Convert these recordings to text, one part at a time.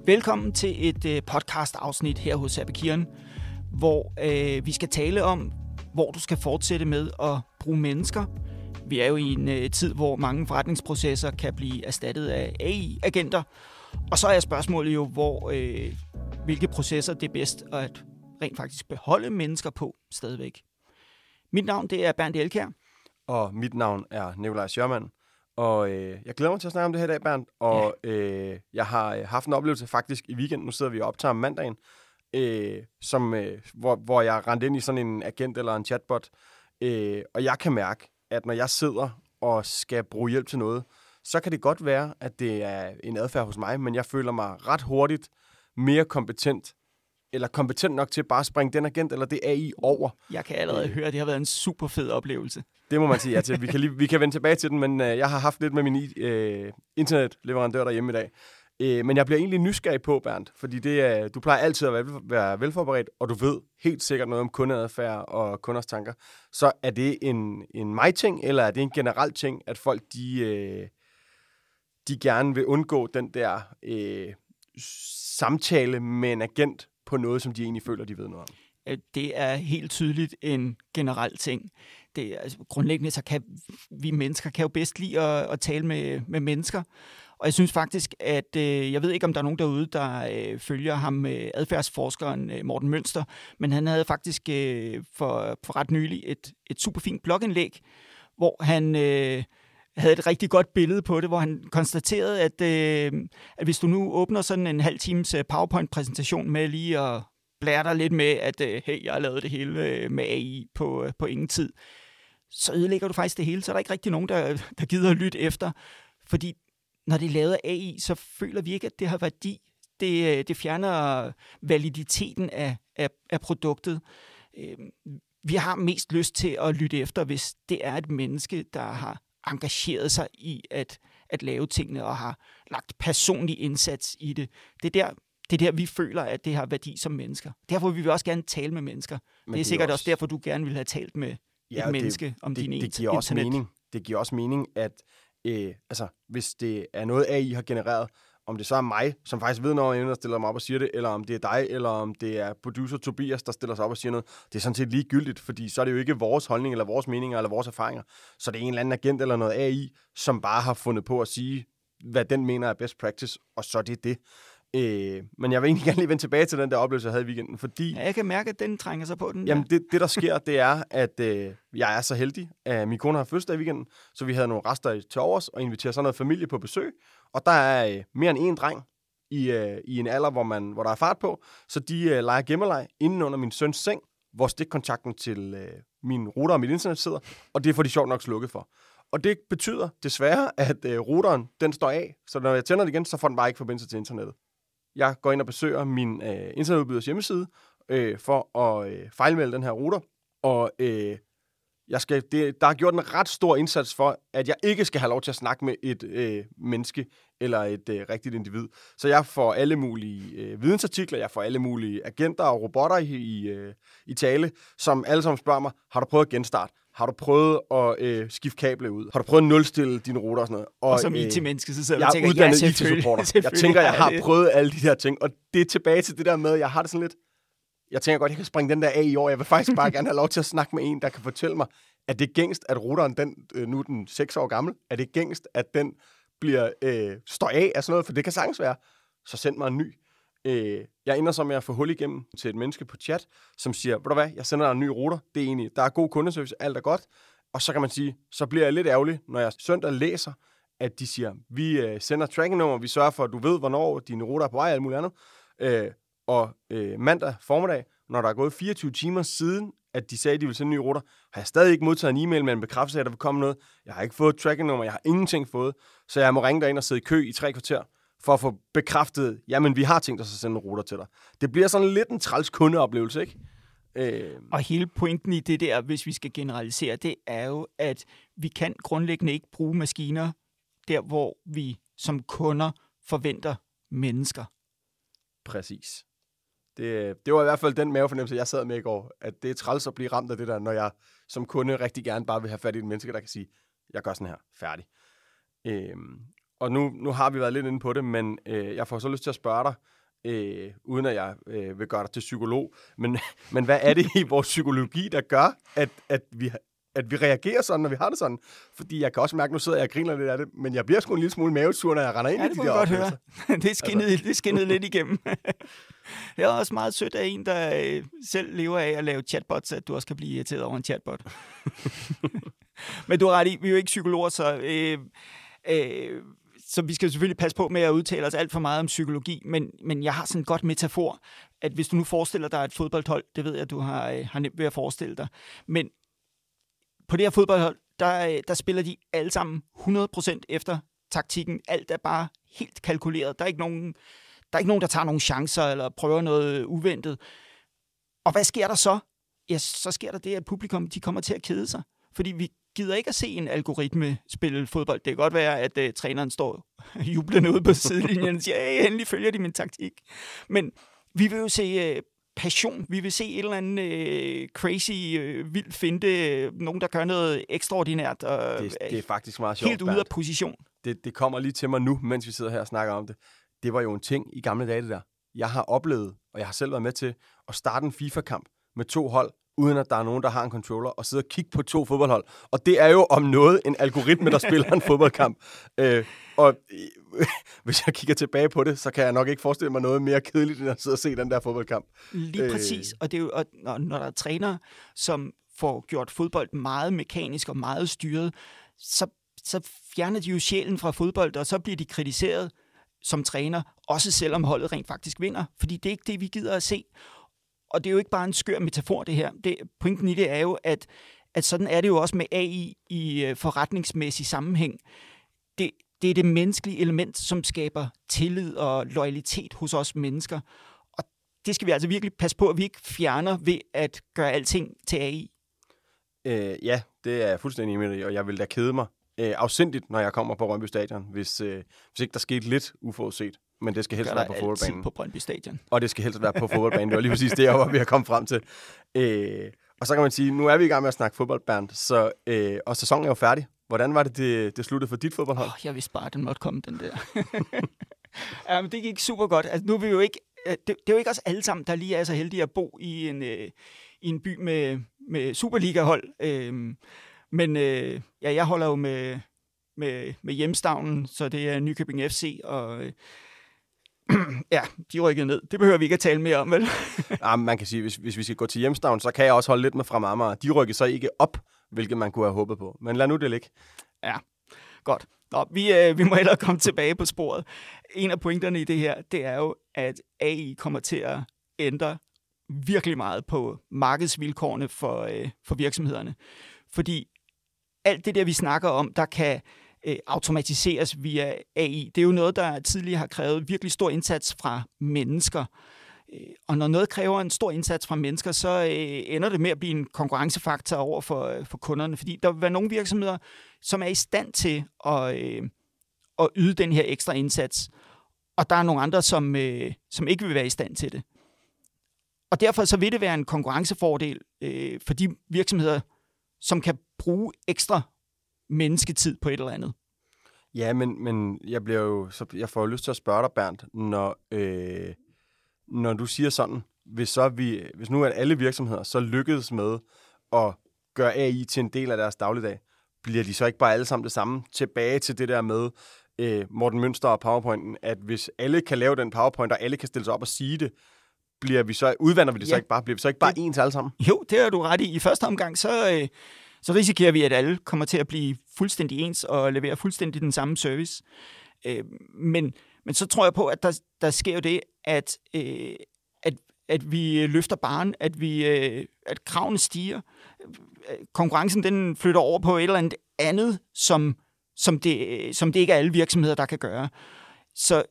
Velkommen til et podcast-afsnit her hos Abekiren, hvor vi skal tale om, hvor du skal fortsætte med at bruge mennesker. Vi er jo i en tid, hvor mange forretningsprocesser kan blive erstattet af AI-agenter. Og så er spørgsmålet jo, hvilke processer det er bedst at rent faktisk beholde mennesker på stadigvæk. Mit navn det er Bernd Elkjær. Og mit navn er Nikolaj Sjørmand. Og jeg glæder mig til at snakke om det her i dag, Bernd. Og jeg har haft en oplevelse faktisk i weekenden. Nu sidder vi og optager om mandagen, hvor jeg rendte ind i sådan en agent eller en chatbot. Og jeg kan mærke, at når jeg sidder og skal bruge hjælp til noget, så kan det godt være, at det er en adfærd hos mig, men jeg føler mig ret hurtigt mere kompetent, eller kompetent nok til bare at springe den agent eller det AI over. Jeg kan allerede høre, at det har været en super fed oplevelse. Det må man sige ja til. Vi kan vende tilbage til den, men jeg har haft lidt med min internetleverandør derhjemme i dag. Men jeg bliver egentlig nysgerrig på, Bernd, fordi du plejer altid at være velforberedt, og du ved helt sikkert noget om kundeadfærd og kunders tanker. Så er det en mig-ting, eller er det en generel ting, at folk de gerne vil undgå den der samtale med en agent på noget, som de egentlig føler, de ved noget om? Det er helt tydeligt en generel ting. Grundlæggende så kan vi mennesker jo bedst lide at tale med mennesker. Og jeg synes faktisk, at jeg ved ikke, om der er nogen derude, der følger ham, adfærdsforskeren Morten Mønster, men han havde faktisk for ret nylig et super fint blogindlæg, hvor han havde et rigtig godt billede på det, hvor han konstaterede, at hvis du nu åbner sådan en halv times PowerPoint-præsentation med lige at blære dig lidt med, at hey, jeg har lavet det hele med AI på ingen tid, så ødelægger du faktisk det hele, så er der ikke rigtig nogen, der gider at lytte efter, fordi når det er lavet af AI, så føler vi ikke, at det har værdi. Det fjerner validiteten af produktet. Vi har mest lyst til at lytte efter, hvis det er et menneske, der har engageret sig i at lave tingene og har lagt personlig indsats i det. Det er der, vi føler, at det har værdi som mennesker. Derfor vil vi også gerne tale med mennesker. Men det er sikkert også derfor, du gerne vil have talt med et menneske om din internet. Det giver også mening, at hvis det er noget, AI har genereret, om det så er mig, som faktisk ved noget om, der stiller mig op og siger det, eller om det er dig, eller om det er producer Tobias, der stiller sig op og siger noget, det er sådan set ligegyldigt, fordi så er det jo ikke vores holdning, eller vores meninger, eller vores erfaringer. Så det er en eller anden agent eller noget AI, som bare har fundet på at sige, hvad den mener er best practice, og så er det det. Men jeg vil egentlig gerne lige vende tilbage til den der oplevelse, jeg havde i weekenden, fordi... Ja, jeg kan mærke, at den trænger sig på den. Jamen, det der sker, det er, at jeg er så heldig, at min kone har fødselsdag i weekenden, så vi havde nogle rester til overs, og inviterer så noget familie på besøg, og der er mere end en dreng i en alder, hvor der er fart på, så de leger gemmeleg inde under min søns seng, hvor stikkontakten til min router og mit internet sidder, og det får de sjovt nok slukket for. Og det betyder desværre, at routeren, den står af, så når jeg tænder det igen, så får den bare ikke forbindelse til internettet. Jeg går ind og besøger min internetudbyders hjemmeside for at fejlmelde den her router, og der er gjort en ret stor indsats for, at jeg ikke skal have lov til at snakke med et menneske eller et rigtigt individ. Så jeg får alle mulige vidensartikler, jeg får alle mulige agenter og robotter i tale, som alle sammen spørger mig, har du prøvet at genstarte? Har du prøvet at skifte kablet ud? Har du prøvet at nulstille dine router og sådan noget? Og som IT-menneske, så sidder jeg tænker, uddannet IT-supporter. Jeg tænker, jeg har prøvet alle de her ting, og det er tilbage til det der med, jeg har det sådan lidt... Jeg tænker godt, jeg kan springe den der af i år. Jeg vil faktisk bare gerne have lov til at snakke med en, der kan fortælle mig, at det er gængst, at routeren, nu er den 6 år gammel, er det gængst, at den bliver står af sådan noget, for det kan sagtens være. Så send mig en ny. Jeg ender så med at få hul igennem til et menneske på chat, som siger, ved du hvad, jeg sender dig en ny router. Det er egentlig, der er god kundeservice, alt er godt. Og så kan man sige, så bliver jeg lidt ærgerlig, når jeg søndag læser, at de siger, vi sender tracking-nummer, vi sørger for, at du ved, hvornår dine router er på vej, og alt muligt andet. Mandag formiddag, når der er gået 24 timer siden, at de sagde, at de ville sende en ny router, har jeg stadig ikke modtaget en e-mail med en bekræftelse af, at der vil komme noget. Jeg har ikke fået et tracking-nummer, jeg har ingenting fået, så jeg må ringe derind og sidde i kø i 3 kvarter, for at få bekræftet, jamen vi har tænkt os at sende en router til dig. Det bliver sådan lidt en træls kundeoplevelse, ikke? Og hele pointen i det der, hvis vi skal generalisere, det er jo, at vi kan grundlæggende ikke bruge maskiner der, hvor vi som kunder forventer mennesker. Præcis. Det var i hvert fald den mavefornemmelse, jeg sad med i går, at det er træls at blive ramt af det der, når jeg som kunde rigtig gerne bare vil have fat i et menneske, der kan sige, jeg gør sådan her, færdig. Og nu har vi været lidt inde på det, men jeg får så lyst til at spørge dig, uden at jeg vil gøre dig til psykolog, men hvad er det i vores psykologi, der gør, at vi reagerer sådan, når vi har det sådan? Fordi jeg kan også mærke, nu sidder jeg og griner lidt af det, men jeg bliver sgu en lille smule mavesur, når jeg render ind i de der oplevelser. Det skinnede lidt igennem. Det er også meget sødt af en, der selv lever af at lave chatbots, at du også kan blive irriteret over en chatbot. Men du har ret i, vi er jo ikke psykologer, så vi skal selvfølgelig passe på med at udtale os alt for meget om psykologi, men jeg har sådan et godt metafor, at hvis du nu forestiller dig et fodboldhold, det ved jeg, at du har nemt ved at forestille dig, men på det her fodboldhold, der spiller de alle sammen 100% efter taktikken. Alt er bare helt kalkuleret. Der er ikke nogen, der tager nogle chancer eller prøver noget uventet. Og hvad sker der så? Ja, så sker der det, at publikum de kommer til at kede sig. Fordi vi gider ikke at se en algoritme spille fodbold. Det kan godt være, at træneren står jublende ude på sidelinjen og siger, endelig følger de min taktik. Men vi vil jo se passion. Vi vil se et eller andet crazy, vild finte, nogen, der gør noget ekstraordinært. Og det er faktisk meget sjovt, helt ude af position. Det kommer lige til mig nu, mens vi sidder her og snakker om det. Det var jo en ting i gamle dage, det der. Jeg har oplevet, og jeg har selv været med til, at starte en FIFA-kamp med 2 hold, uden at der er nogen, der har en controller, og sidde og kigge på 2 fodboldhold. Og det er jo om noget en algoritme, der spiller en fodboldkamp. Hvis jeg kigger tilbage på det, så kan jeg nok ikke forestille mig noget mere kedeligt, end at sidde og se den der fodboldkamp. Lige præcis. Og det er jo, når der er trænere, som får gjort fodbold meget mekanisk og meget styret, så fjerner de jo sjælen fra fodbold, og så bliver de kritiseret som træner, også selvom holdet rent faktisk vinder. Fordi det er ikke det, vi gider at se. Og det er jo ikke bare en skør metafor, det her. Pointen i det er jo, at sådan er det jo også med AI i forretningsmæssig sammenhæng. Det er det menneskelige element, som skaber tillid og loyalitet hos os mennesker. Og det skal vi altså virkelig passe på, at vi ikke fjerner ved at gøre alting til AI. Ja, det er jeg fuldstændig enig med, og jeg vil da kede mig afsindigt, når jeg kommer på Brøndby Stadion, hvis ikke der skete lidt uforudset. Men det skal helst være på fodboldbanen. På Brøndby Stadion. Og det skal helst være på fodboldbanen. Det var lige præcis det, jeg var ved at komme frem til. Og så kan man sige, nu er vi i gang med at snakke fodbold, Bernd, og sæsonen er jo færdig. Hvordan var det sluttede for dit fodboldhold? Jeg vidste bare, at den måtte komme, den der. Ja, men det gik super godt. Altså, nu er vi jo ikke, det er jo ikke os alle sammen, der lige er så heldige at bo i en by med Superliga-hold. Men jeg holder jo med hjemstavnen, så det er Nykøbing FC, og ja, de rykkede ned. Det behøver vi ikke at tale mere om, vel? Ja, man kan sige, hvis vi skal gå til hjemstavnen, så kan jeg også holde lidt med Fremad Amager. De rykkede så ikke op, hvilket man kunne have håbet på. Men lad nu det ligge. Ja, godt. Nå, vi må hellere komme tilbage på sporet. En af pointerne i det her, det er jo, at AI kommer til at ændre virkelig meget på markedsvilkårene for virksomhederne. Fordi alt det der, vi snakker om, der kan automatiseres via AI, det er jo noget, der tidligere har krævet virkelig stor indsats fra mennesker. Og når noget kræver en stor indsats fra mennesker, så ender det med at blive en konkurrencefaktor over for kunderne. Fordi der vil være nogle virksomheder, som er i stand til at yde den her ekstra indsats. Og der er nogle andre, som ikke vil være i stand til det. Og derfor så vil det være en konkurrencefordel for de virksomheder, som kan bruge ekstra mennesketid på et eller andet. Ja, men jeg får jo lyst til at spørge dig, Bernd, når du siger sådan, hvis nu at alle virksomheder så lykkedes med at gøre AI til en del af deres dagligdag, bliver de så ikke bare alle sammen det samme? Tilbage til det der med Morten Mønster og PowerPointen, at hvis alle kan lave den PowerPoint, og alle kan stille sig op og sige det, udvander vi det så ikke bare? Bliver vi så ikke bare ens alle sammen? Jo, det har du ret i. I første omgang, så risikerer vi, at alle kommer til at blive fuldstændig ens og levere fuldstændig den samme service. Men så tror jeg på, at der sker jo det, at vi løfter barren, at kravene stiger. Konkurrencen den flytter over på et eller andet, som det ikke er alle virksomheder, der kan gøre. Så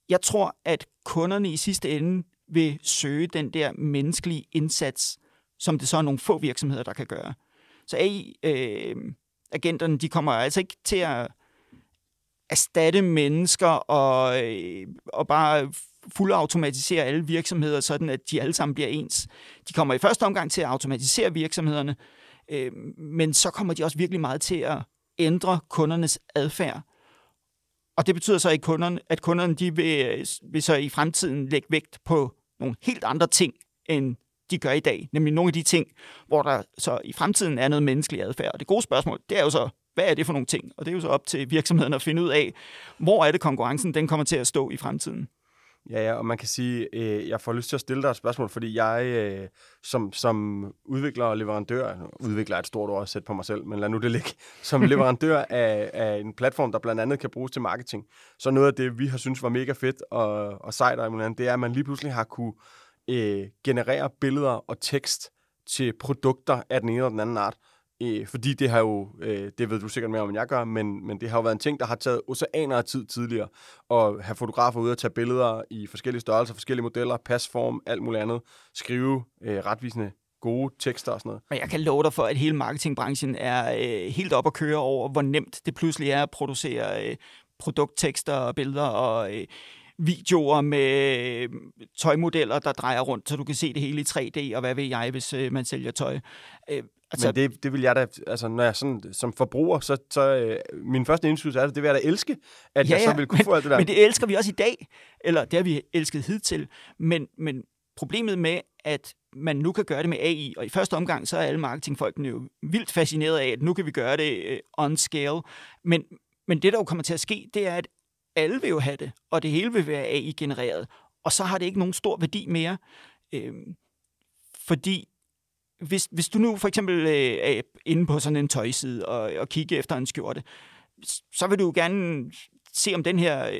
jeg tror, at kunderne i sidste ende vil søge den der menneskelige indsats, som det så er nogle få virksomheder, der kan gøre. Så AI-agenterne, de kommer altså ikke til at erstatte mennesker og bare fuldautomatisere alle virksomheder, sådan at de alle sammen bliver ens. De kommer i første omgang til at automatisere virksomhederne, men så kommer de også virkelig meget til at ændre kundernes adfærd. Og det betyder så, at kunderne de vil så i fremtiden lægge vægt på nogle helt andre ting, end de gør i dag. Nemlig nogle af de ting, hvor der så i fremtiden er noget menneskelig adfærd. Og det gode spørgsmål, det er jo så, hvad er det for nogle ting? Og det er jo så op til virksomheden at finde ud af, hvor er det konkurrencen, den kommer til at stå i fremtiden. Ja, og man kan sige, jeg får lyst til at stille dig et spørgsmål, fordi jeg som udvikler og leverandør, udvikler er et stort ord at sætte på mig selv, men lad nu det ligge, som leverandør af en platform, der blandt andet kan bruges til marketing, så noget af det, vi har synes var mega fedt og sejt, det er, at man lige pludselig har kunne generere billeder og tekst til produkter af den ene eller den anden art. Fordi det har jo, det ved du sikkert mere om, end jeg gør, men det har jo været en ting, der har taget oceaner af tid tidligere, at have fotografer ude og tage billeder i forskellige størrelser, forskellige modeller, pasform, alt muligt andet, skrive retvisende gode tekster og sådan noget. Og jeg kan love dig for, at hele marketingbranchen er helt op at køre over, hvor nemt det pludselig er at producere produkttekster og billeder og videoer med tøjmodeller, der drejer rundt, så du kan se det hele i 3D, og hvad ved jeg, hvis man sælger tøj. Men det vil jeg da, altså når jeg sådan, som forbruger, så min første indskydelse er det vil jeg da elske, at jeg så vil kunne få alt det der. Men det elsker vi også i dag, eller det har vi elsket hidtil, men problemet med, at man nu kan gøre det med AI, og i første omgang, så er alle marketingfolkene jo vildt fascineret af, at nu kan vi gøre det on scale, men det, der jo kommer til at ske, det er, at alle vil jo have det, og det hele vil være AI-genereret, og så har det ikke nogen stor værdi mere, fordi hvis du nu for eksempel er inde på sådan en tøjside og kigger efter en skjorte, så vil du gerne se, om den her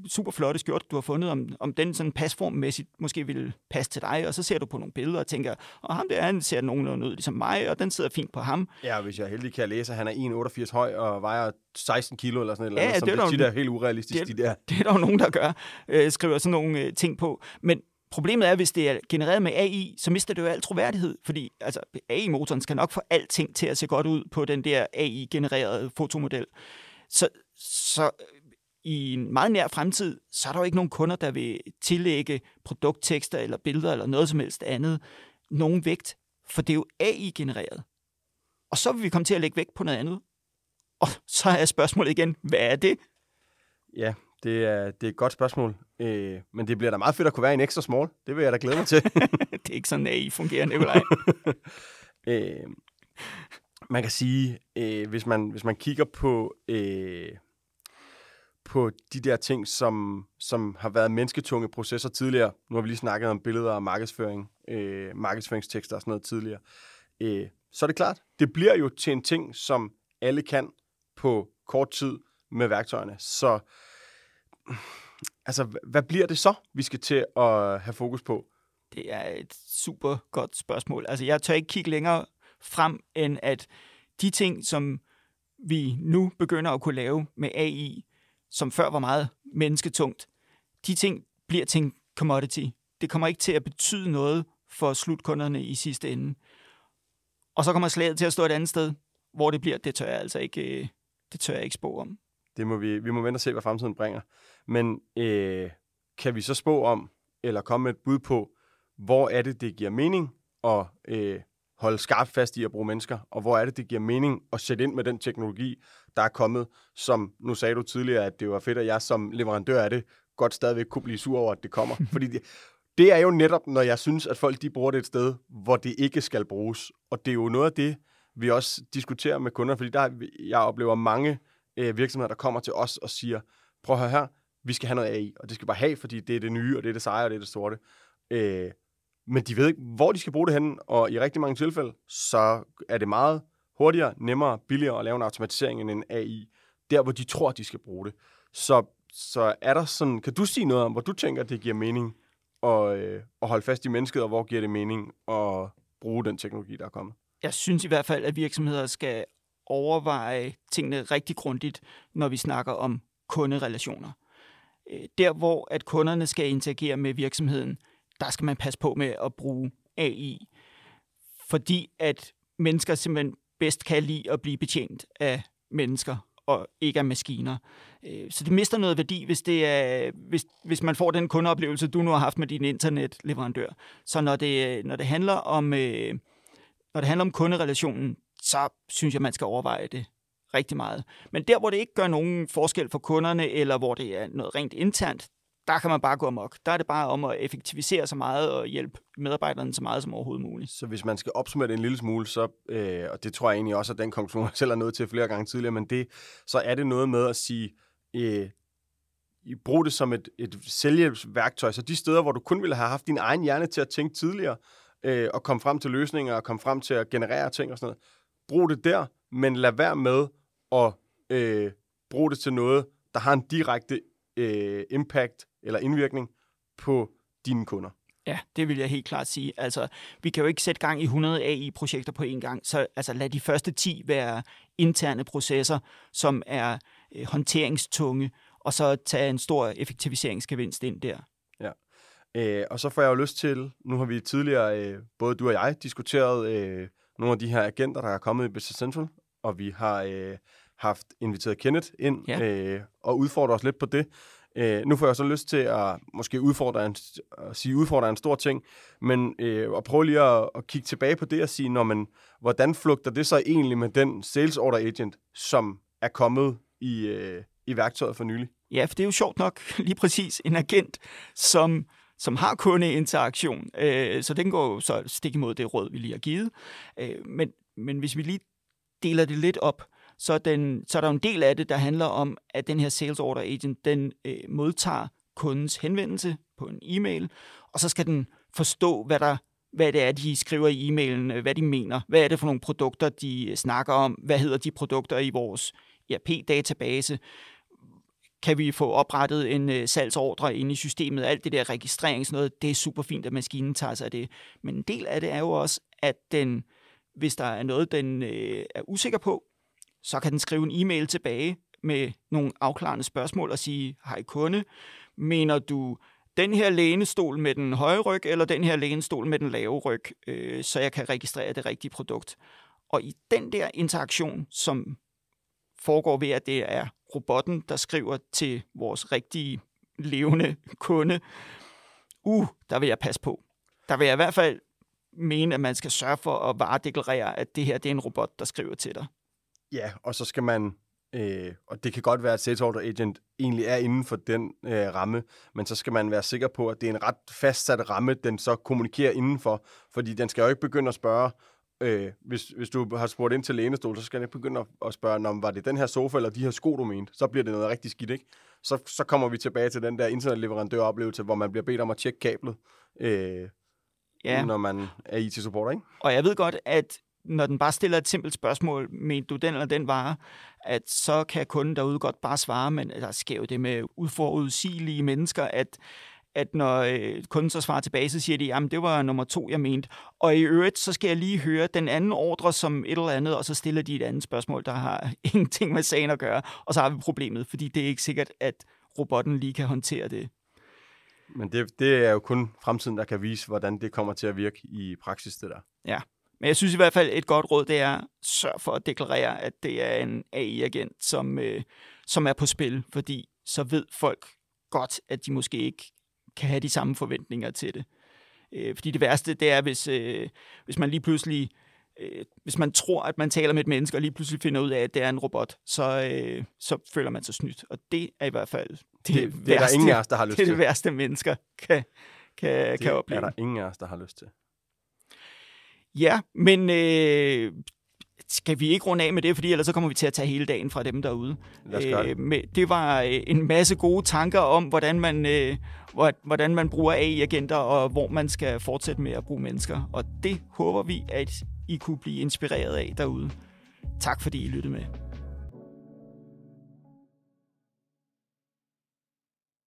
super flotte skjorte, du har fundet, om den sådan pasformmæssigt måske vil passe til dig, og så ser du på nogle billeder og tænker, ham der, han ser nogenlunde ud ligesom mig, og den sidder fint på ham. Ja, hvis jeg er heldig, kan jeg læse, at han er 1,88 høj og vejer 16 kilo eller sådan noget, som det er helt urealistisk. Det er der jo nogen, der gør, skriver sådan nogle ting på, men problemet er, hvis det er genereret med AI, så mister det jo al troværdighed, fordi altså, AI-motoren skal nok få alting til at se godt ud på den der AI-genererede fotomodel. Så i en meget nær fremtid, så er der jo ikke nogen kunder, der vil tillægge produkttekster eller billeder eller noget som helst andet nogen vægt, for det er jo AI-genereret. Og så vil vi komme til at lægge vægt på noget andet. Og så er spørgsmålet igen, hvad er det? Ja, det er et godt spørgsmål, men det bliver da meget fedt at kunne være en ekstra small. Det vil jeg da glæde mig til. Det er ikke sådan, AI fungerer, Nikolaj. Man kan sige, hvis man kigger på de der ting, som har været mennesketunge processer tidligere. Nu har vi lige snakket om billeder og markedsføring, markedsføringstekster og sådan noget tidligere. Så er det klart, det bliver jo til en ting, som alle kan på kort tid med værktøjerne. Så altså, hvad bliver det så, vi skal til at have fokus på? Det er et super godt spørgsmål. Altså, jeg tør ikke kigge længere frem, end at de ting, som vi nu begynder at kunne lave med AI, som før var meget mennesketungt, de ting bliver til en commodity. Det kommer ikke til at betyde noget for slutkunderne i sidste ende. Og så kommer slaget til at stå et andet sted, hvor det bliver, det tør jeg ikke spå om. Det må vi må vente og se, hvad fremtiden bringer. Men kan vi så spå om, eller komme med et bud på, hvor er det giver mening at holde skarpt fast i at bruge mennesker, og hvor er det giver mening at sætte ind med den teknologi, der er kommet, som nu sagde du tidligere, at det var fedt, at jeg som leverandør af det godt stadigvæk kunne blive sur over, at det kommer. Fordi det er jo netop, når jeg synes, at folk de bruger det et sted, hvor det ikke skal bruges. Og det er jo noget af det, vi også diskuterer med kunder, fordi jeg oplever mange virksomheder, der kommer til os og siger, prøv at høre her, vi skal have noget AI, og det skal bare have, fordi det er det nye, og det er det seje, og det er det sorte. Men de ved ikke, hvor de skal bruge det henne, og i rigtig mange tilfælde, så er det meget hurtigere, nemmere, billigere at lave en automatisering end en AI, der hvor de tror, de skal bruge det. Så er der sådan, kan du sige noget om, hvor du tænker, det giver mening at holde fast i mennesket, og hvor giver det mening at bruge den teknologi, der er kommet? Jeg synes i hvert fald, at virksomheder skal overveje tingene rigtig grundigt, når vi snakker om kunderelationer. Der, hvor at kunderne skal interagere med virksomheden, der skal man passe på med at bruge AI, fordi at mennesker simpelthen bedst kan lide at blive betjent af mennesker og ikke af maskiner. Så det mister noget værdi, hvis man får den kundeoplevelse, du nu har haft med din internetleverandør. Så når det handler om kunderelationen, så synes jeg, man skal overveje det rigtig meget. Men der, hvor det ikke gør nogen forskel for kunderne, eller hvor det er noget rent internt, der kan man bare gå amok. Der er det bare om at effektivisere så meget og hjælpe medarbejderne så meget som overhovedet muligt. Så hvis man skal opsummere det en lille smule, så, og det tror jeg egentlig også, at den konklusion, jeg selv er nået til flere gange tidligere, men så er det noget med at sige, brug det som et sælgeværktøj. Så de steder, hvor du kun ville have haft din egen hjerne til at tænke tidligere, og komme frem til løsninger, og komme frem til at generere ting og sådan noget, brug det der, men lad være med at bruge det til noget, der har en direkte impact eller indvirkning på dine kunder. Ja, det vil jeg helt klart sige. Altså, vi kan jo ikke sætte gang i 100 AI-projekter på én gang, så altså, lad de første 10 være interne processer, som er håndteringstunge, og så tage en stor effektiviseringsgevinst ind der. Ja, og så får jeg jo lyst til, nu har vi tidligere, både du og jeg, diskuteret nogle af de her agenter, der er kommet i Business Central, og vi har haft inviteret Kenneth ind og udfordre os lidt på det. Nu får jeg så lyst til at måske udfordre en stor ting, men at prøve lige at kigge tilbage på det og sige, hvordan flugter det så egentlig med den sales order agent, som er kommet i værktøjet for nylig? Ja, for det er jo sjovt nok lige præcis en agent, som har kundeinteraktion, så den går jo så stik imod det råd, vi lige har givet. Men hvis vi lige deler det lidt op, så er der jo en del af det, der handler om, at den her sales order agent, den modtager kundens henvendelse på en e-mail, og så skal den forstå, hvad det er, de skriver i e-mailen, hvad de mener, hvad er det for nogle produkter, de snakker om, hvad hedder de produkter i vores ERP-database, kan vi få oprettet en salgsordre inde i systemet, alt det der registrering, sådan noget, det er super fint, at maskinen tager sig af det. Men en del af det er jo også, at hvis der er noget, den er usikker på, så kan den skrive en e-mail tilbage med nogle afklarende spørgsmål og sige, hej kunde, mener du den her lænestol med den høje ryg, eller den her lænestol med den lave ryg, så jeg kan registrere det rigtige produkt. Og i den der interaktion, som foregår ved, at det er robotten, der skriver til vores rigtige levende kunde, der vil jeg passe på. Der vil jeg i hvert fald mene, at man skal sørge for at varedeklarere, at det her det er en robot, der skriver til dig. Ja, og så skal man, og det kan godt være, at Sales Order Agent egentlig er inden for den ramme, men så skal man være sikker på, at det er en ret fastsat ramme, den så kommunikerer indenfor, fordi den skal jo ikke begynde at spørge, hvis du har spurgt ind til lænestol, så skal den ikke begynde at spørge, var det den her sofa eller de her sko, du mente? Så bliver det noget rigtig skidt, ikke? Så kommer vi tilbage til den der internetleverandøroplevelse, hvor man bliver bedt om at tjekke kablet, når man er IT-supporter, ikke? Og jeg ved godt, at når den bare stiller et simpelt spørgsmål, mener du den eller den vare, at så kan kunden derude godt bare svare, men der sker jo det med uforudsigelige mennesker, at når kunden så svarer tilbage, så siger de, jamen det var nummer 2, jeg mente. Og i øvrigt, så skal jeg lige høre den anden ordre som et eller andet, og så stiller de et andet spørgsmål, der har ingenting med sagen at gøre, og så har vi problemet, fordi det er ikke sikkert, at robotten lige kan håndtere det. Men det er jo kun fremtiden, der kan vise, hvordan det kommer til at virke i praksis, det der. Ja. Men jeg synes i hvert fald, et godt råd, det er, sørg for at deklarere, at det er en AI-agent, som er på spil, fordi så ved folk godt, at de måske ikke kan have de samme forventninger til det. Fordi det værste, det er, hvis man lige pludselig, hvis man tror, at man taler med et menneske, og lige pludselig finder ud af, at det er en robot, så føler man sig snydt. Og det er i hvert fald det værste, er der ingen af os, der har lyst til. Det værste, mennesker kan opleve. Det er der ingen af os, der har lyst til. Ja, men skal vi ikke runde af med det, fordi ellers så kommer vi til at tage hele dagen fra dem derude. Det var en masse gode tanker om, hvordan man bruger AI-agenter, og hvor man skal fortsætte med at bruge mennesker. Og det håber vi, at I kunne blive inspireret af derude. Tak fordi I lyttede med.